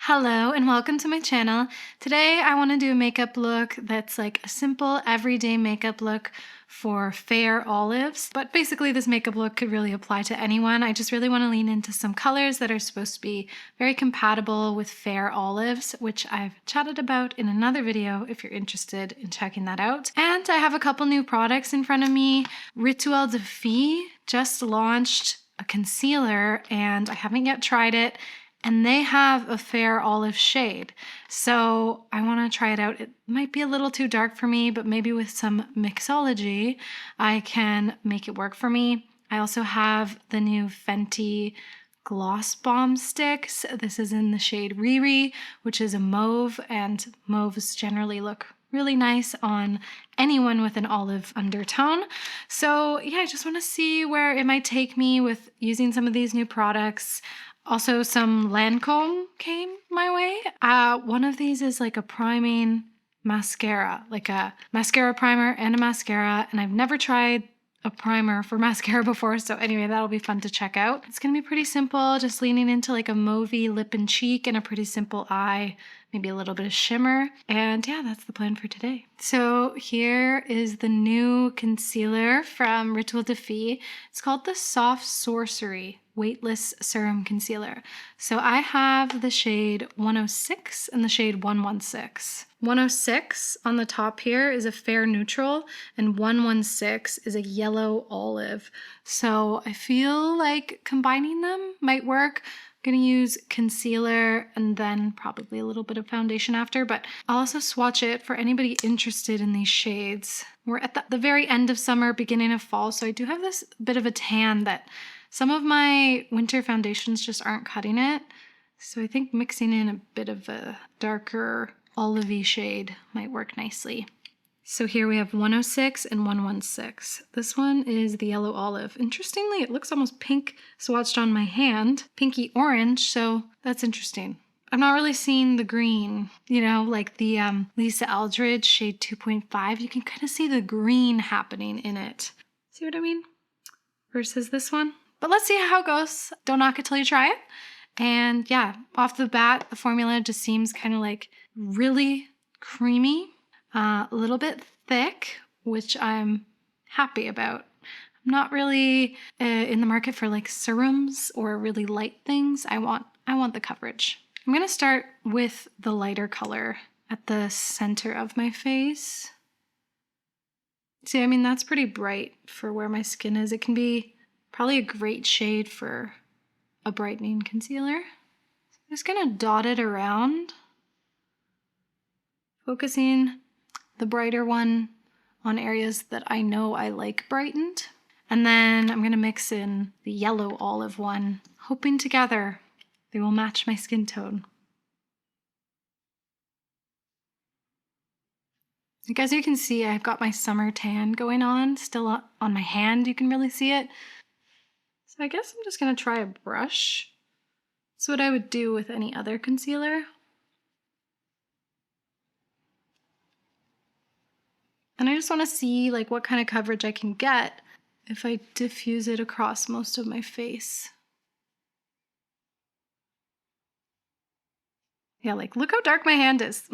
Hello and welcome to my channel. Today I want to do a makeup look that's like a simple everyday makeup look for fair olives. But basically this makeup look could really apply to anyone. I just really want to lean into some colors that are supposed to be very compatible with fair olives, which I've chatted about in another video if you're interested in checking that out. And I have a couple new products in front of me. Rituel de Fille just launched a concealer and I haven't yet tried it. And they have a fair olive shade. So I want to try it out. It might be a little too dark for me, but maybe with some mixology, I can make it work for me. I also have the new Fenty Gloss Bomb Sticks. This is in the shade Riri, which is a mauve, and mauves generally look really nice on anyone with an olive undertone. So yeah, I just want to see where it might take me with using some of these new products. Also, some Lancome came my way. One of these is like a priming mascara, like a mascara primer and a mascara, and I've never tried a primer for mascara before, so anyway, that'll be fun to check out. It's gonna be pretty simple, just leaning into like a mauvey lip and cheek and a pretty simple eye, maybe a little bit of shimmer, and yeah, that's the plan for today. So here is the new concealer from Rituel de Fille. It's called the Soft Sorcery Weightless Serum Concealer. So I have the shade 106 and the shade 116. 106 on the top here is a fair neutral and 116 is a yellow olive. So I feel like combining them might work. I'm gonna use concealer and then probably a little bit of foundation after, but I'll also swatch it for anybody interested in these shades. We're at the very end of summer, beginning of fall, so I do have this bit of a tan that some of my winter foundations just aren't cutting it. So I think mixing in a bit of a darker olivey shade might work nicely. So here we have 106 and 116. This one is the yellow olive. Interestingly, it looks almost pink swatched on my hand, pinky orange, so that's interesting. I'm not really seeing the green, you know, like the Lisa Eldridge shade 2.5. You can kind of see the green happening in it. See what I mean? Versus this one. But let's see how it goes. Don't knock it till you try it. And yeah, off the bat, the formula just seems kind of like really creamy, a little bit thick, which I'm happy about. I'm not really in the market for like serums or really light things. I want the coverage. I'm gonna start with the lighter color at the center of my face. See, I mean, that's pretty bright for where my skin is. It can be probably a great shade for a brightening concealer. So I'm just gonna dot it around, focusing the brighter one on areas that I know I like brightened. And then I'm gonna mix in the yellow olive one, hoping together they will match my skin tone. Like as you can see, I've got my summer tan going on, still on my hand, you can really see it. So I guess I'm just gonna try a brush. That's what I would do with any other concealer. And I just wanna see like what kind of coverage I can get if I diffuse it across most of my face. Yeah, like look how dark my hand is.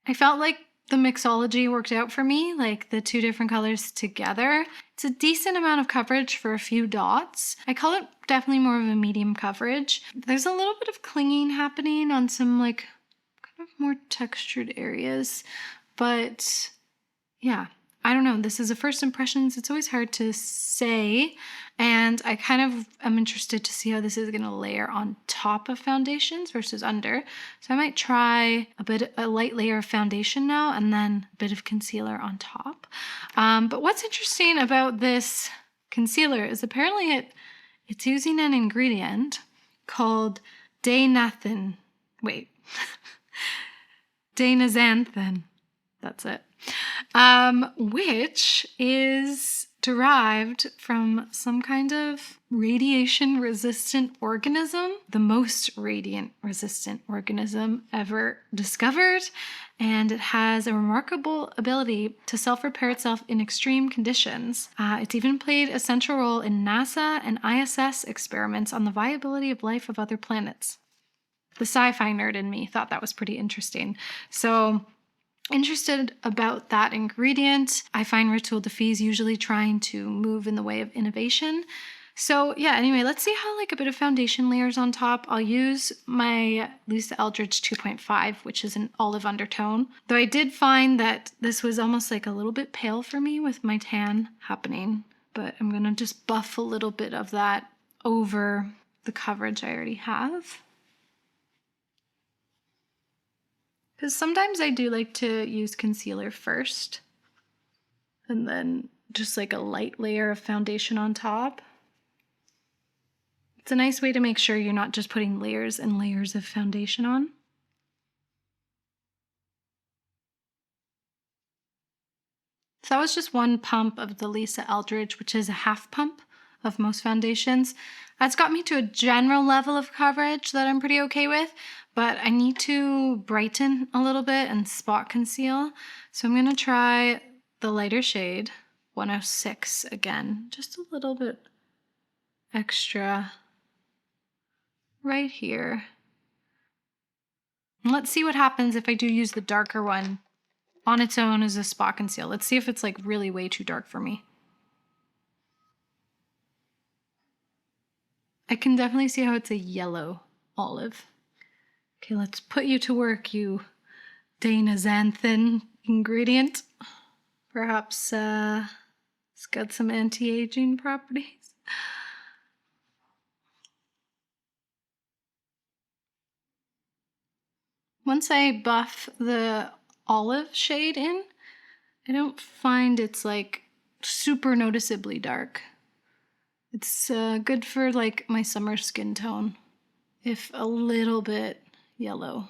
I felt like the mixology worked out for me, like the two different colors together. It's a decent amount of coverage for a few dots. I call it definitely more of a medium coverage. There's a little bit of clinging happening on some like kind of more textured areas, but yeah, I don't know. This is a first impressions. It's always hard to say, and I kind of am interested to see how this is going to layer on top of foundations versus under. So I might try a light layer of foundation now and then a bit of concealer on top. But what's interesting about this concealer is apparently it's using an ingredient called danathan. Wait. Danazanthan. That's it. Which is derived from some kind of radiation-resistant organism, the most radiant-resistant organism ever discovered, and it has a remarkable ability to self-repair itself in extreme conditions. It's even played a central role in NASA and ISS experiments on the viability of life of other planets. The sci-fi nerd in me thought that was pretty interesting. So interested about that ingredient. I find Rituel de Fille is usually trying to move in the way of innovation. So yeah, anyway, let's see how like a bit of foundation layers on top. I'll use my Lisa Eldridge 2.5, which is an olive undertone. Though I did find that this was almost like a little bit pale for me with my tan happening. But I'm gonna just buff a little bit of that over the coverage I already have. Because sometimes I do like to use concealer first and then just like a light layer of foundation on top. It's a nice way to make sure you're not just putting layers and layers of foundation on. So that was just one pump of the Lisa Eldridge, which is a half pump of most foundations. That's got me to a general level of coverage that I'm pretty okay with, but I need to brighten a little bit and spot conceal. So I'm gonna try the lighter shade, 106 again, just a little bit extra right here. And let's see what happens if I do use the darker one on its own as a spot conceal. Let's see if it's like really way too dark for me. I can definitely see how it's a yellow olive. Okay, let's put you to work, you Dana-xanthan ingredient. Perhaps it's got some anti-aging properties. Once I buff the olive shade in, I don't find it's like super noticeably dark. It's good for like my summer skin tone, if a little bit yellow.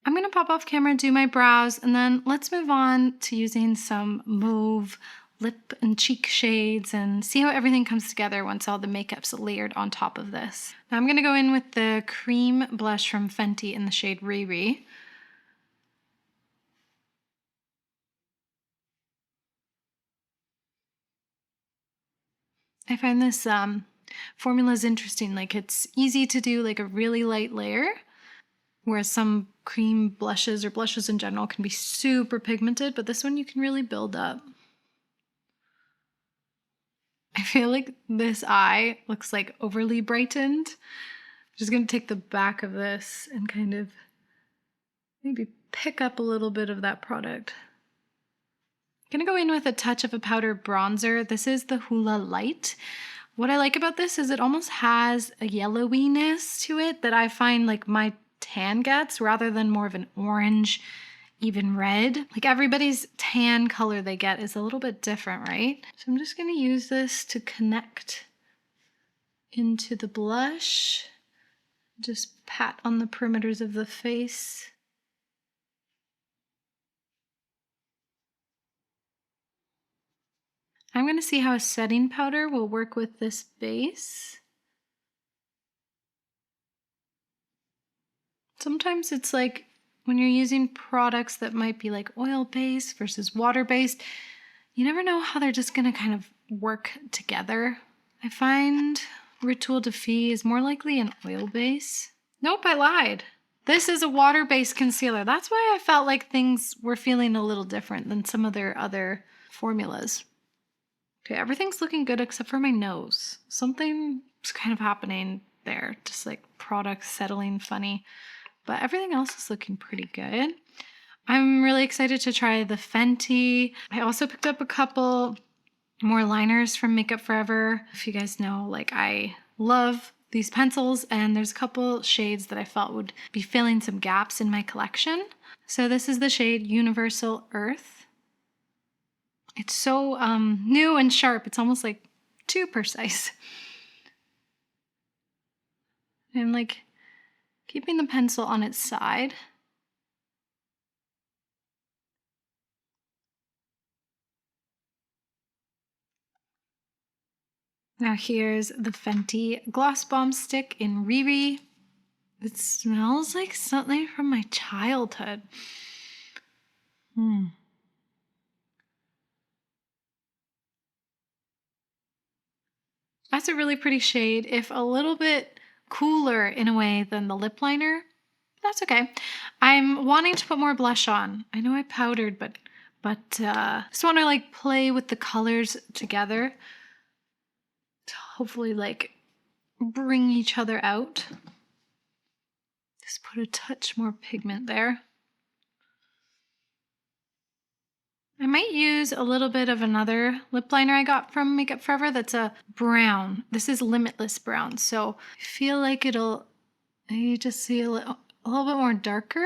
I'm gonna pop off camera, do my brows, and then let's move on to using some mauve lip and cheek shades and see how everything comes together once all the makeup's layered on top of this. Now I'm gonna go in with the cream blush from Fenty in the shade Riri. I find this formula is interesting. Like it's easy to do like a really light layer, whereas some cream blushes or blushes in general can be super pigmented, but this one you can really build up. I feel like this eye looks like overly brightened. I'm just gonna take the back of this and kind of maybe pick up a little bit of that product. I'm gonna go in with a touch of a powder bronzer. This is the Hoola Light. What I like about this is it almost has a yellowiness to it that I find like my tan gets, rather than more of an orange, even red. Like everybody's tan color they get is a little bit different, right? So I'm just gonna use this to connect into the blush. Just pat on the perimeters of the face. I'm going to see how a setting powder will work with this base. Sometimes it's like when you're using products that might be like oil-based versus water-based, you never know how they're just going to kind of work together. I find Rituel de Fille is more likely an oil base. Nope, I lied. This is a water-based concealer. That's why I felt like things were feeling a little different than some of their other formulas. Okay, everything's looking good except for my nose. Something's kind of happening there, just like products settling funny. But everything else is looking pretty good. I'm really excited to try the Fenty. I also picked up a couple more liners from Makeup Forever. If you guys know, like I love these pencils, and there's a couple shades that I felt would be filling some gaps in my collection. So this is the shade Universal Earth. It's so new and sharp, it's almost like too precise. And like keeping the pencil on its side. Now here's the Fenty Gloss Bomb Stick in Riri. It smells like something from my childhood. That's a really pretty shade. If a little bit cooler in a way than the lip liner, that's okay. I'm wanting to put more blush on. I know I powdered, but just want to like play with the colors together to hopefully like bring each other out. Just put a touch more pigment there. I might use a little bit of another lip liner I got from Makeup Forever that's a brown. This is Limitless Brown, so I feel like it'll, you just see a little bit more darker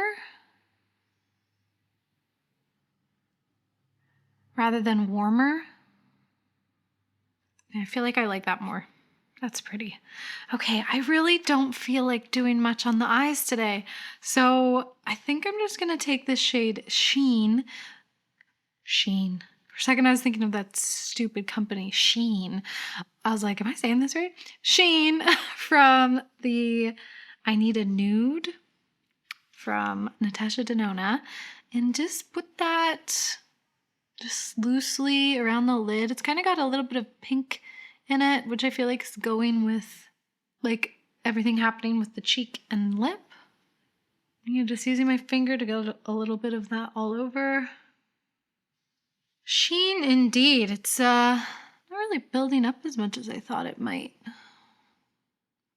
rather than warmer. I feel like I like that more. That's pretty. Okay, I really don't feel like doing much on the eyes today, so I think I'm just gonna take this shade Sheen. For a second I was thinking of that stupid company, Sheen. I was like, am I saying this right? Sheen from the I Need a Nude from Natasha Denona. And just put that just loosely around the lid. It's kind of got a little bit of pink in it, which I feel like is going with like everything happening with the cheek and lip. I'm just using my finger to get a little bit of that all over. Sheen indeed. It's not really building up as much as I thought it might.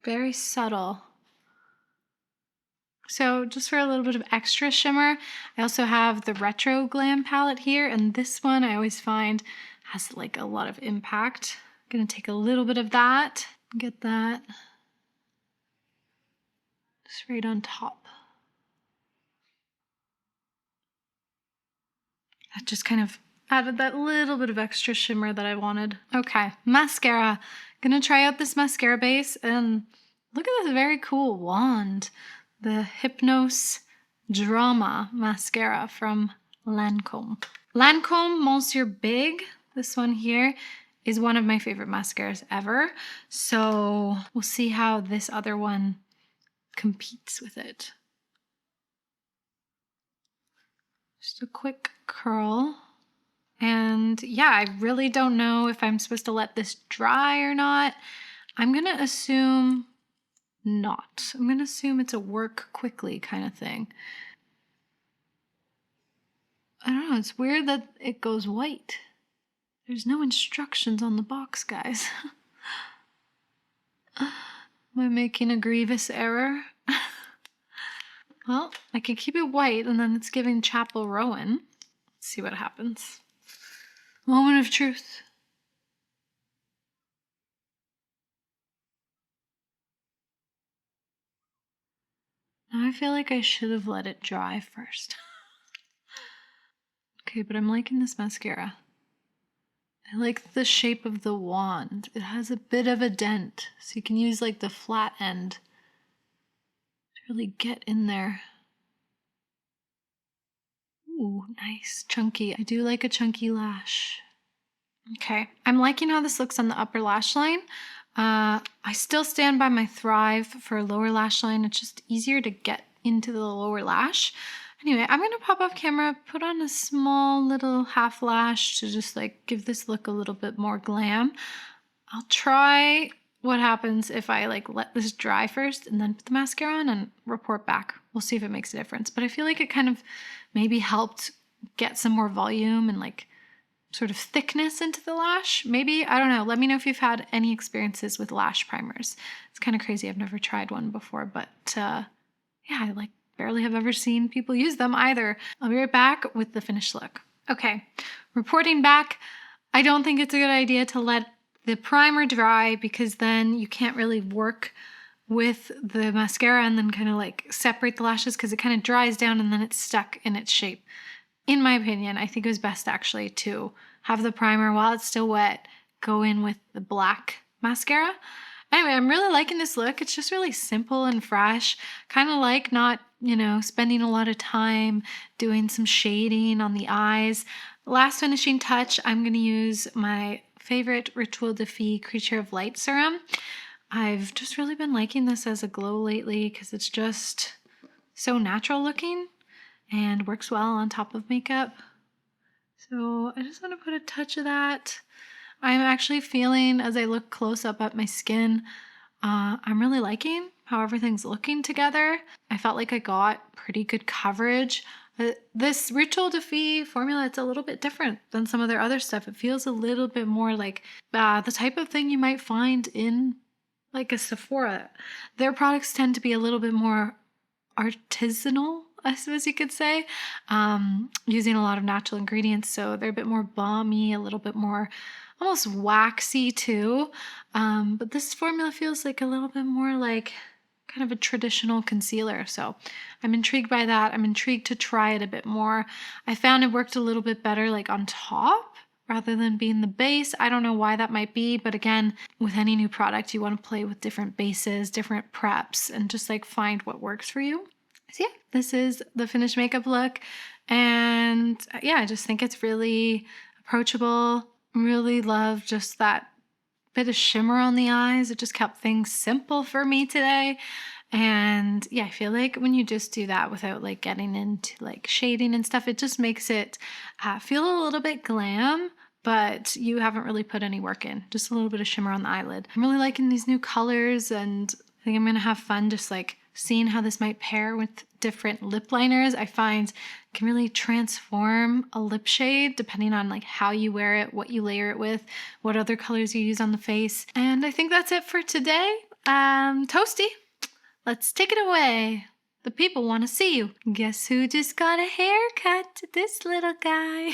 Very subtle. So just for a little bit of extra shimmer, I also have the Retro Glam palette here, and this one I always find has like a lot of impact. I'm gonna take a little bit of that, get that just right on top. That just kind of added that little bit of extra shimmer that I wanted. Okay, mascara. Gonna try out this mascara base, and look at this very cool wand. The Hypnose Drama Mascara from Lancome. Lancome Monsieur Big, this one here, is one of my favorite mascaras ever. So we'll see how this other one competes with it. Just a quick curl. And yeah, I really don't know if I'm supposed to let this dry or not. I'm gonna assume not. I'm gonna assume it's a work quickly kind of thing. I don't know, it's weird that it goes white. There's no instructions on the box, guys. Am I making a grievous error? Well, I could keep it white and then it's giving Chapel Rowan. Let's see what happens. Moment of truth. Now I feel like I should have let it dry first. Okay, but I'm liking this mascara. I like the shape of the wand. It has a bit of a dent, so you can use like the flat end to really get in there. Ooh, nice, chunky. I do like a chunky lash. Okay, I'm liking how this looks on the upper lash line. I still stand by my Thrive for a lower lash line. It's just easier to get into the lower lash. Anyway, I'm gonna pop off camera, put on a small little half lash to just like give this look a little bit more glam. I'll try what happens if I like let this dry first and then put the mascara on and report back. We'll see if it makes a difference. But I feel like it kind of maybe helped get some more volume and like sort of thickness into the lash. Maybe, I don't know. Let me know if you've had any experiences with lash primers. It's kind of crazy. I've never tried one before, but yeah, I like barely have ever seen people use them either. I'll be right back with the finished look. Okay, reporting back. I don't think it's a good idea to let the primer dry because then you can't really work with the mascara and then kind of like separate the lashes because it kind of dries down and then it's stuck in its shape. In my opinion, I think it was best actually to have the primer while it's still wet, go in with the black mascara. Anyway, I'm really liking this look. It's just really simple and fresh. Kind of like not, spending a lot of time doing some shading on the eyes. Last finishing touch, I'm going to use my favorite Rituel de Fille Creature of Light serum. I've just really been liking this as a glow lately because it's just so natural looking and works well on top of makeup. So I just want to put a touch of that. I'm actually feeling, as I look close up at my skin, I'm really liking how everything's looking together. I felt like I got pretty good coverage. This Rituel de Fille formula, it's a little bit different than some of their other stuff. It feels a little bit more like the type of thing you might find in like a Sephora. Their products tend to be a little bit more artisanal, I suppose you could say, using a lot of natural ingredients. So they're a bit more balmy, a little bit more almost waxy too. But this formula feels like a little bit more like kind of a traditional concealer. So I'm intrigued by that. I'm intrigued to try it a bit more. I found it worked a little bit better like on top rather than being the base. I don't know why that might be, but again, with any new product, you want to play with different bases, different preps, and just like find what works for you. So yeah, this is the finished makeup look. And yeah, I just think it's really approachable. Really love just that bit of shimmer on the eyes. It just kept things simple for me today. And yeah, I feel like when you just do that without like getting into like shading and stuff, it just makes it feel a little bit glam, but you haven't really put any work in. Just a little bit of shimmer on the eyelid. I'm really liking these new colors, and I think I'm gonna have fun just like seeing how this might pair with different lip liners. I find can really transform a lip shade depending on like how you wear it, what you layer it with, what other colors you use on the face. And I think that's it for today. Toasty, let's take it away. The people want to see you. Guess who just got a haircut? This little guy.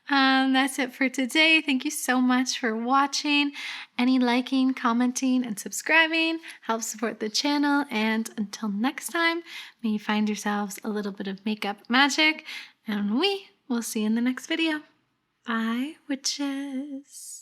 That's it for today. Thank you so much for watching. Any liking, commenting, and subscribing helps support the channel. And until next time, may you find yourselves a little bit of makeup magic, and we will see you in the next video. Bye, witches.